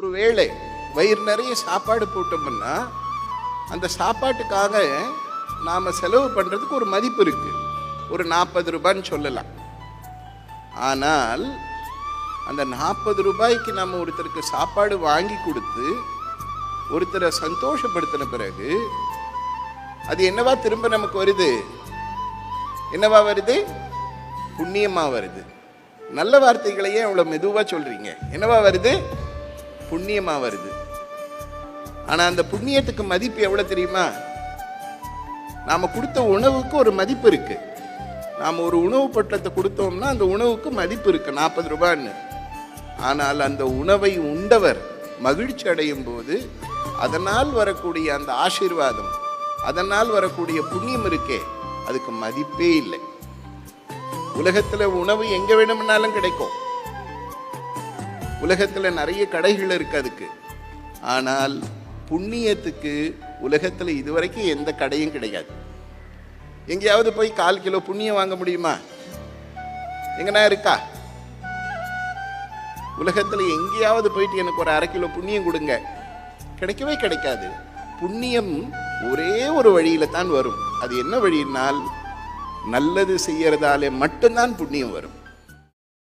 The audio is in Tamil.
ஒரு வேளை வயிறு நிறைய சாப்பாடு போட்டோம்னா அந்த சாப்பாட்டுக்காக நாம் செலவு பண்ணுறதுக்கு ஒரு மதிப்பு இருக்குது. ஒரு 40 ரூபான்னு சொல்லலாம். ஆனால் அந்த 40 ரூபாய்க்கு நம்ம ஒருத்தருக்கு சாப்பாடு வாங்கி கொடுத்து ஒருத்தரை சந்தோஷப்படுத்தின பிறகு அது என்னவா திரும்ப நமக்கு வருது? என்னவா வருது? புண்ணியமாக வருது. நல்ல வார்த்தைகளையே அவ்வளோ மெதுவாக சொல்கிறீங்க. என்னவா வருது? புண்ணியமாக வருது. ஆனால் அந்த புண்ணியத்துக்கு மதிப்பு எவ்வளோ தெரியுமா? நாம் கொடுத்த உணவுக்கு ஒரு மதிப்பு இருக்குது. நாம் ஒரு உணவு பொட்டலத்தை கொடுத்தோம்னா அந்த உணவுக்கு மதிப்பு இருக்குது, 40 ரூபான்னு. ஆனால் அந்த உணவை உண்டவர் மகிழ்ச்சி அடையும் போது அதனால் வரக்கூடிய அந்த ஆசீர்வாதம், அதனால் வரக்கூடிய புண்ணியம் இருக்கே, அதுக்கு மதிப்பே இல்லை. உலகத்தில் உணவு எங்கே வேணும்னாலும் கிடைக்கும். உலகத்தில் நிறைய கடைகள் இருக்கு அதுக்கு. ஆனால் புண்ணியத்துக்கு உலகத்தில் இதுவரைக்கும் எந்த கடையும் கிடையாது. எங்கேயாவது போய் 1/4 கிலோ புண்ணியம் வாங்க முடியுமா? எங்கன்னா இருக்கா? உலகத்தில் எங்கேயாவது போயிட்டு எனக்கு ஒரு 1/2 கிலோ புண்ணியம் கொடுங்க, கிடைக்கவே கிடைக்காது. புண்ணியம் ஒரே ஒரு வழியில தான் வரும். அது என்ன வழியினால் நல்லது செய்யறதாலே மட்டும்தான் புண்ணியம் வரும்.